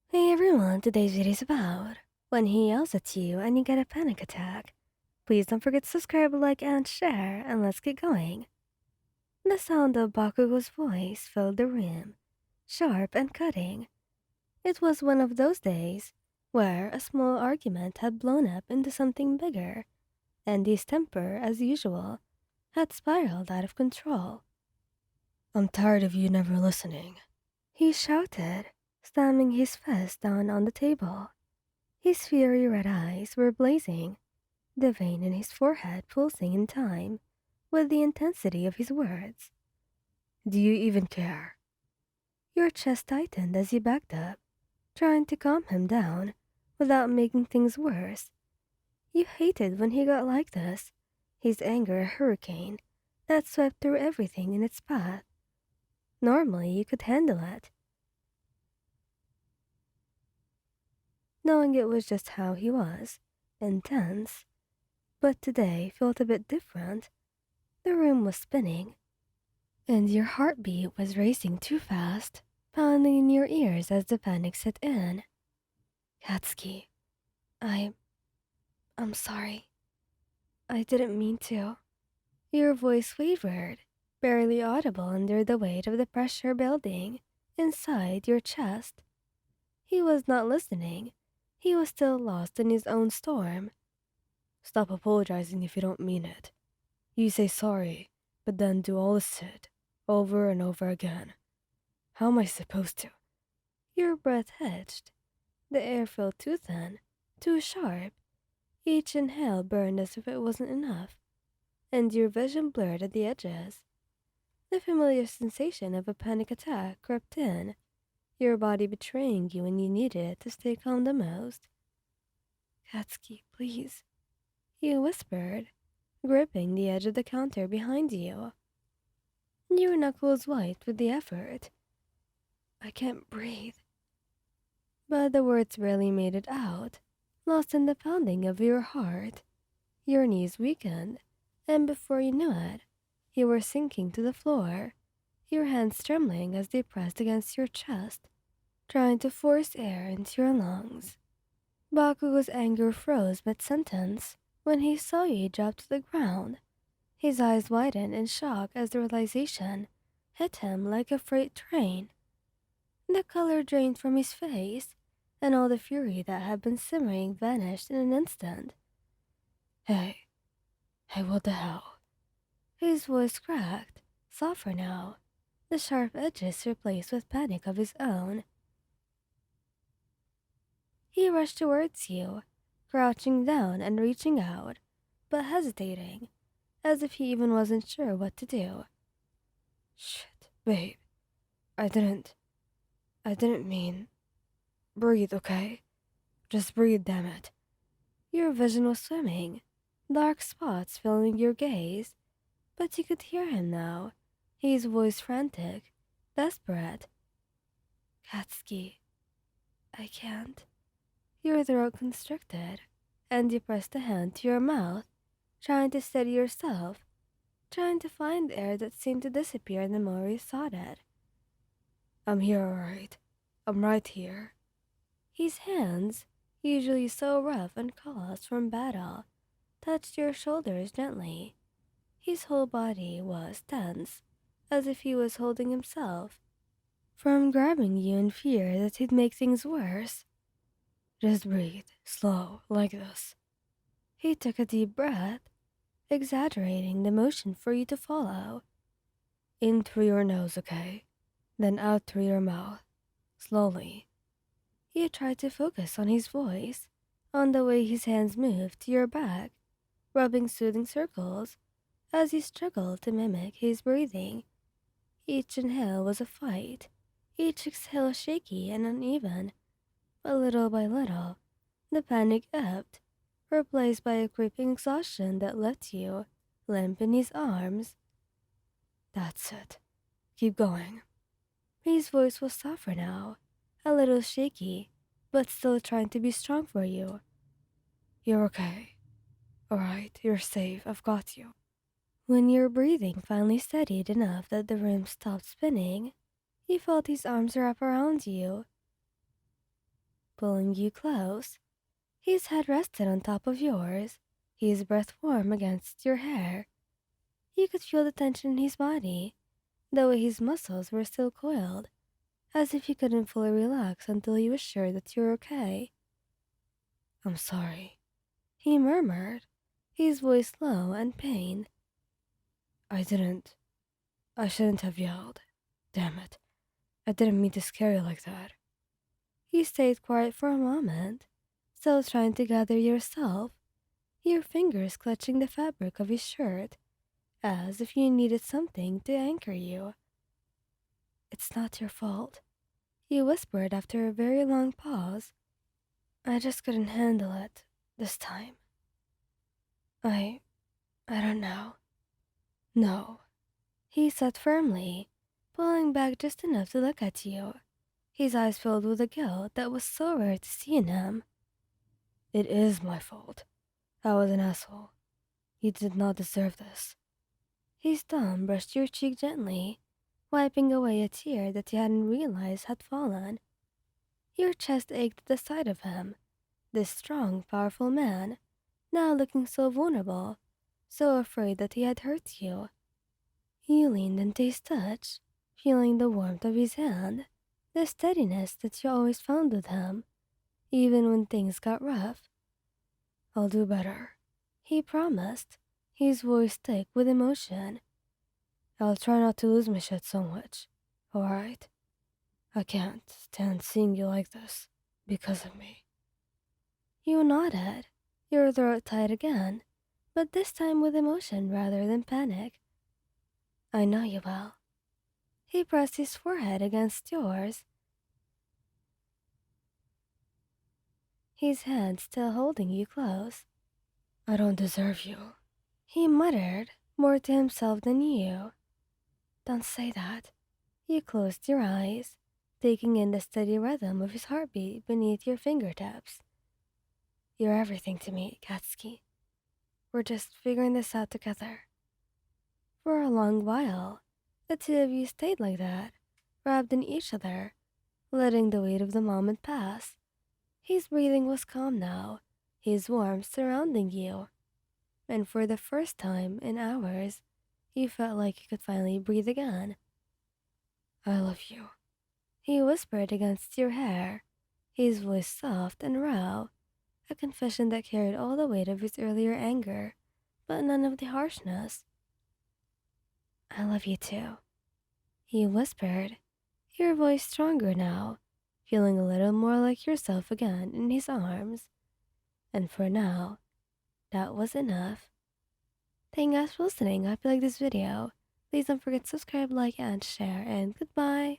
Hey everyone, today's video is about when he yells at you and you get a panic attack. Please don't forget to subscribe, like, and share, and let's get going. The sound of Bakugo's voice filled the room, sharp and cutting. It was one of those days where a small argument had blown up into something bigger, and his temper, as usual, had spiraled out of control. I'm tired of you never listening, he shouted, slamming his fist down on the table. His fiery red eyes were blazing, the vein in his forehead pulsing in time with the intensity of his words. Do you even care? Your chest tightened as he backed up, trying to calm him down without making things worse. You hated when he got like this, his anger a hurricane that swept through everything in its path. Normally, you could handle it, knowing it was just how he was, intense. But today felt a bit different. The room was spinning, and your heartbeat was racing too fast, pounding in your ears as the panic set in. Katsuki, I... I'm sorry. I didn't mean to. Your voice wavered, barely audible under the weight of the pressure building inside your chest. He was not listening. He was still lost in his own storm. Stop apologizing if you don't mean it. You say sorry, but then do all the shit over and over again. How am I supposed to? Your breath hitched. The air felt too thin, too sharp. Each inhale burned as if it wasn't enough, and your vision blurred at the edges. The familiar sensation of a panic attack crept in, your body betraying you when you needed it to stay calm the most. Katsuki, please, you whispered, gripping the edge of the counter behind you. Your knuckles white with the effort. I can't breathe. But the words barely made it out, lost in the pounding of your heart. Your knees weakened, and before you knew it, you were sinking to the floor, your hands trembling as they pressed against your chest, trying to force air into your lungs. Bakugo's anger froze mid-sentence when he saw you drop to the ground. His eyes widened in shock as the realization hit him like a freight train. The color drained from his face, and all the fury that had been simmering vanished in an instant. Hey, hey, what the hell? His voice cracked, softer now, the sharp edges replaced with panic of his own. He rushed towards you, crouching down and reaching out, but hesitating, as if he even wasn't sure what to do. Shit, babe. I didn't mean. Breathe, okay? Just breathe, damn it. Your vision was swimming, dark spots filling your gaze, but you could hear him now, his voice frantic, desperate. Katsuki, I can't. Your throat constricted, and you pressed a hand to your mouth, trying to steady yourself, trying to find air that seemed to disappear the more you sought it. I'm here, alright. I'm right here. His hands, usually so rough and calloused from battle, touched your shoulders gently. His whole body was tense, as if he was holding himself from grabbing you in fear that he'd make things worse. Just breathe, slow, like this. He took a deep breath, exaggerating the motion for you to follow. In through your nose, okay? Then out through your mouth, slowly. You tried to focus on his voice, on the way his hands moved to your back, rubbing soothing circles as he struggled to mimic his breathing. Each inhale was a fight, each exhale shaky and uneven, but little by little, the panic ebbed, replaced by a creeping exhaustion that left you limp in his arms. That's it. Keep going. His voice was softer now, a little shaky, but still trying to be strong for you. You're okay. Alright, you're safe. I've got you. When your breathing finally steadied enough that the room stopped spinning, you felt his arms wrap around you. pulling you close. His head rested on top of yours, his breath warm against your hair. You could feel the tension in his body, the way his muscles were still coiled, as if he couldn't fully relax until he was sure that you were okay. I'm sorry, he murmured, his voice low and pained. I didn't. I shouldn't have yelled. Damn it. I didn't mean to scare you like that. You stayed quiet for a moment, still trying to gather yourself, your fingers clutching the fabric of his shirt, as if you needed something to anchor you. It's not your fault, you whispered after a very long pause. I just couldn't handle it this time. I I don't know. No. He said firmly, pulling back just enough to look at you, his eyes filled with a guilt that was so rare to see in him. It is my fault. I was an asshole. You did not deserve this. His thumb brushed your cheek gently, wiping away a tear that you hadn't realized had fallen. Your chest ached at the sight of him, this strong, powerful man, now looking so vulnerable, so afraid that he had hurt you. You leaned into his touch, feeling the warmth of his hand, the steadiness that you always found with him, even when things got rough. I'll do better, he promised, his voice thick with emotion. I'll try not to lose my shit so much, alright? I can't stand seeing you like this, because of me. You nodded, your throat tight again, but this time with emotion rather than panic. I know you will. He pressed his forehead against yours, his hand still holding you close. I don't deserve you, he muttered, more to himself than you. Don't say that. You closed your eyes, taking in the steady rhythm of his heartbeat beneath your fingertips. You're everything to me, Katsuki. We're just figuring this out together. For a long while, the two of you stayed like that, wrapped in each other, letting the weight of the moment pass. His breathing was calm now, his warmth surrounding you, and for the first time in hours, you felt like you could finally breathe again. I love you, he whispered against your hair, his voice soft and raw, a confession that carried all the weight of his earlier anger, but none of the harshness. I love you too, he whispered, your voice stronger now, feeling a little more like yourself again in his arms. And for now, that was enough. Thank you guys for listening. I hope you like this video. Please don't forget to subscribe, like, and share, and goodbye.